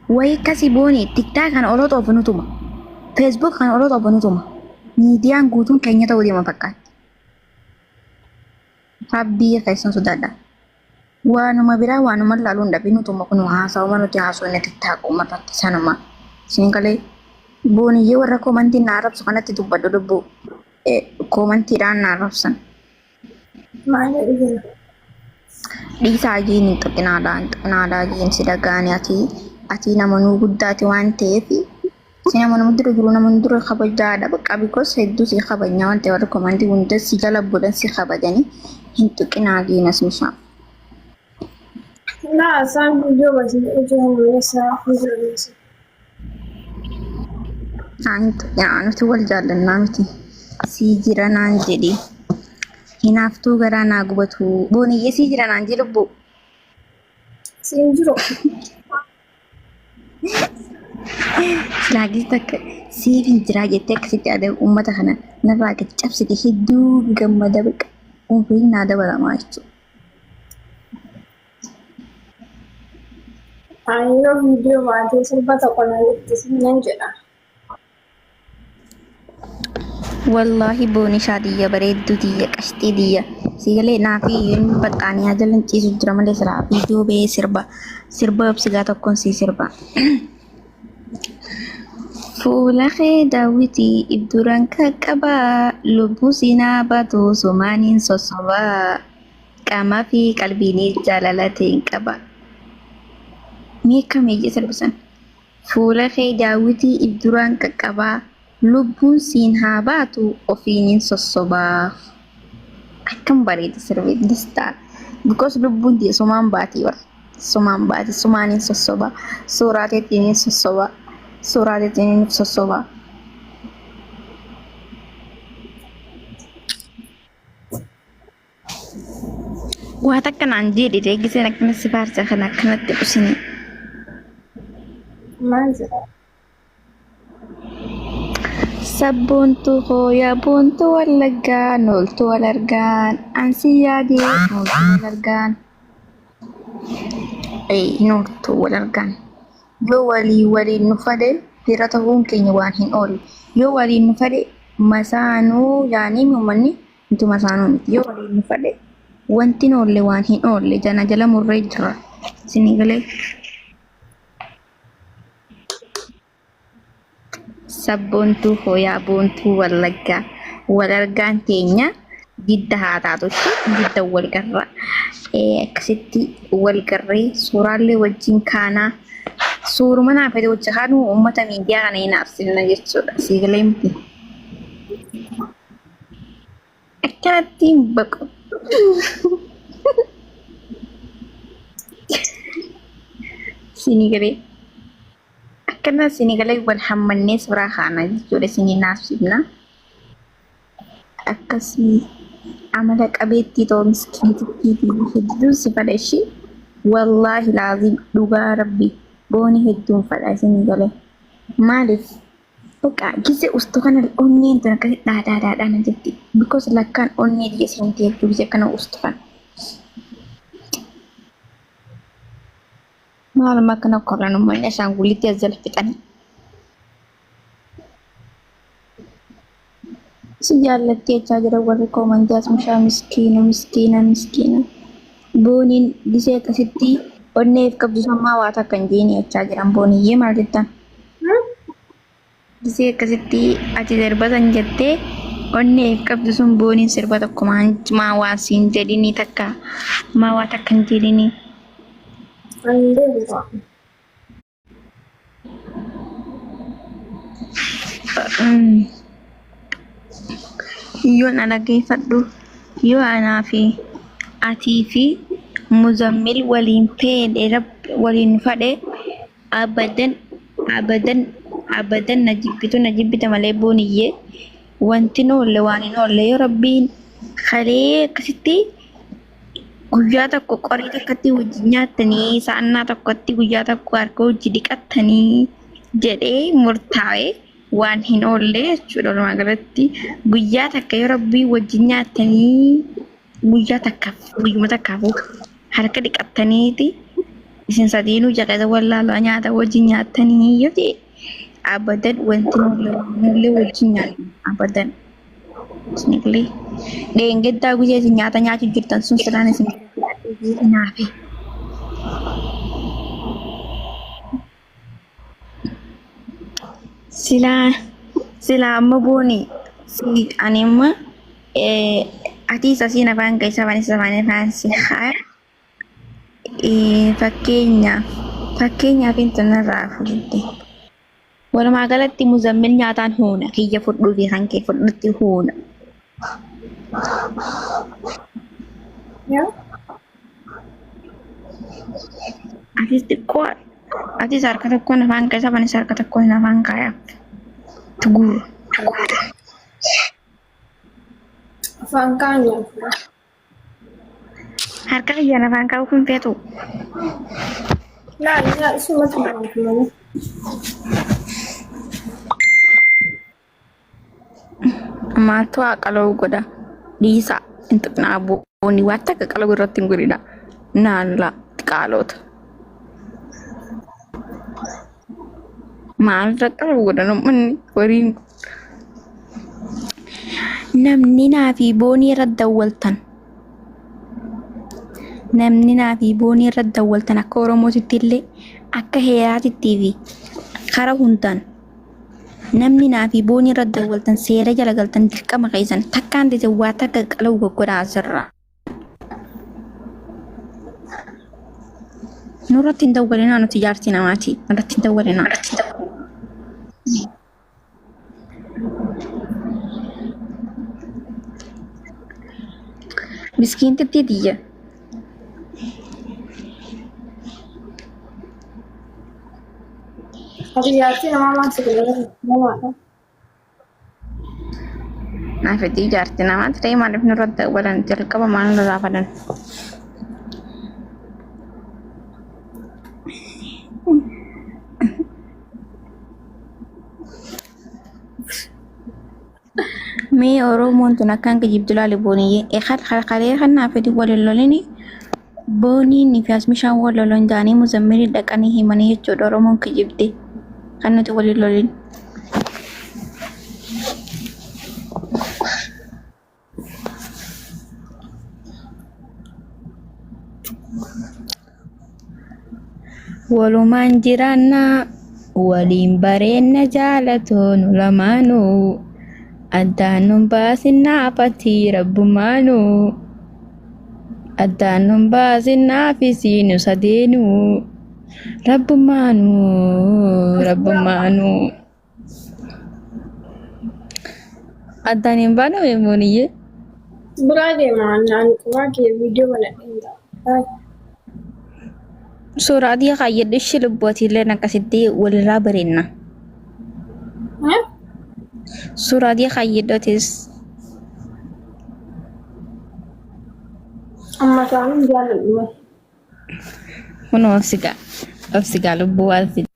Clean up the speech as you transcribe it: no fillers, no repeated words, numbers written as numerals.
Way kasi booni TikTok kan olo xoofanutuma. Facebook kan olo xoofanutuma. Miidiyaan guutuun keenya ta'uu deema fakkaata. Rabbii keessan sodaadha. Waanuma biraa waanuma laaluun dhabinutuma kun haasawuma nuti haasofne TikTok uummatatti sanuma. Isin galee booniyyee warra koomantii na arrabsu kanatti dubbadhu lubbuu. Koomantiidhaan na arrabsan. Dhiisaa jiin hin xaqinaadhaa jiin si dhagaani ati nama nuu guddaati waan ta'eef si nama nama dura jiru nama dura kabajaadha bakka bikoos hedduu si kabajnaa waan ta'eef warra koomantii hunda si jala bulan si kabajanii hin xaqinaa jiin as mishaa. لا صار اليوم وجههم يسار وجههم يسار Nuti wal jaallannaa miti. Sii jira naan jedhi. Hinaaftuu garaa naa gubatu. Booniyyee sii jira naan jedhu lubbuu. سينجرو Laagis takka siif hin jiraa jettee akkasitti aadaa uummata kana narraa gad cabsite hedduu gammada baqa. Umriin naa dabalamaa jechuudha. أيوة فيديو بعدين سبعة قناة تسمين جدا Wallaahi booni shaadiyya bareedduu diyya qashxii diyya. Siigalee naa fi yoon baxxaanii jalan ciisu jira malee siraa viidiyoo ba'ee sirba obsigaa tokkoon sii sirba. Fuula kee daawwitii ibduran qaqqabaa lubbuu siinaa baatu somaaniin sossobaa qaamaa fi qalbiinis jaalalateen qaba. Mee kamee jee sirbisan? Fuula kee daawwitii ibduran qaqqabaa lubbuun siin haa baatu ofiinin sossobaa. Akkam bareeda sirbi distaa. Because lubbuun tiyya sumaan baati warra. Sumaan baati sumaaniin sossobaa. Suuraa teettiin sossobaa. Suuraa teettiin sossobaa. Waa takka naan jedhi deegiseen akkana si faarsa kana akkanatti dhusini. ما نزل Sabboontuu hooyaa boontuu wallaggaan ooltuu wal argaan ansi yaadee ooltuu wal argaan. Nooltuu wal argaan. Yoo waliin nu fade fira ta'uun keenya waan hin oolle. Yoo waliin nu fade masaanuu yaanii uummanni nuti masaanuu miti. Yoo waliin nu fade wanti hin oolle waan hin oolle jana jala murree jira. Isinii galee. Sabboontuu hooyaa boontuu wallaggaa wal argaan teenya gidda haa taatutti gidda wal garra akkasitti wal garree suuraallee wajjin kaanaa suuruma naaf fedhe wajja kaanuu uummata miidiyaa kana hin aarsinna jechuudha. Siigalee miti. Akkanatti hin baqu. Sinigalee. Akkana sinigalee wal hammannee suuraa kaana jechuudha sinii naafsifna. Akkasii amala qabeettii ta'uu miskiinittii hedduu si fadha ishii. Wallaahi laazim dhugaa rabbi booni hedduun fadha sinigalee. Maaliif? Bakka gisee ustuu kana onneen tana akkasii dhaadhaadhaadhaan jetti. Because lakkaan onnee dhiye sintii hedduu gisee kana ustuu kana. Maaluma akkana korran uummanni ashaangulitti as jala fixan. Si jaallatti jechaa jira warri koomantii as mushaa miskiina. Booniin gisee akkasitti onneef qabdu sammaa waa takka hin jeeni jechaa jiran booniyyee maal jettan? Gisee akkasitti ati darbatan jettee onneef qabdu sun booniin sirba tokko maa waan siin jedhini takka maa waa takka hin jedhini. Yoo na dhaggeeffadhu yoo anaa fi atii fi muzammil waliin fedhe waliin fadhe abadan na jibbita malee booniyyee wanti noolle waan hin oolle yoo rabbiin kalee akkasitti guyyaa tokko qorii takkatti wajji nyaattanii sa'annaa tokkotti guyyaa tokko harka wajji dhiqattanii jedhee murtaa'e waan hin oolle jechuudha. Walumaa galatti guyyaa takka yoo rabbii wajji nyaattanii guyyaa takkaaf guyyuma takkaaf harka dhiqattaniiti isin sadiinuu jaqata wallaalaa nyaata wajjin nyaatanii yoo ta'e abadan wanti nullee wajjin nyaatu abadan. Isinillee dheengaddaa guyyaa isin nyaata nyaachuu jirtan sun silaan isin naafe. Sila amma booni ani amma ati isa siin afaan keessa afaan si haa fakkeenyaaf intanarraa fuudhe. Walumaa galatti muzammil nyaataan hoona kiyya fudhuu fi kan kee fudhutti hoona. Atis xiqqoo atis harka tokkoon afaan keessa afanis harka tokkoon afaan kaayaa tuguru. Afaan kaanya. Harka kiyyaan afaan kaa'uu kun feetu. Nah, semua teman-teman. Maatu kalau goda bisa untuk nabung ni wata ke kalau berotin gurida nala kalot mal kalau goda nomen korin namni nafi boni raddawaltan akka oromootitti akka heeraatitti TV kara hundan namni naafi booni raddawaltan seera jala galtan dirqama keessan takkaan dite waa takka qalau goggodaa asirra nurratti hin dawwalinaa nuti jaartii namaati nurratti hin dawwalinaa miskiintitti diyya Tapi jaartii nama masuk nama. Naafeti jaartii namaati ta'ee maaliif nurratti dawwalan jalqaba maal nurraa fadan. Mee Oromoon tun akkaan kijibdu laale booniyyee qalee kan naafeti waliin lolini booniin fi asmishaan wal lolon jaanii muzammiri dhaqanii himanii jechuudha Oromoon kijibde. Kan nuti waliin lolin walumaan jiraanna waliin bareenna jaalatoonu lamaanu addaan nun baasinaa fatii rabbumaanu addaan nun baasinaa fi siinu sadeenu Rabbumanu addaan hin baanu yemooniyye Berade mana wage video mana inda. suuraa adii kayyadhe ishee lubbootiillee akkasitti walirraa bareenna. Suuraa adii kayyadhotis Amma tahu jalan. kun obsigaa lubbuu waan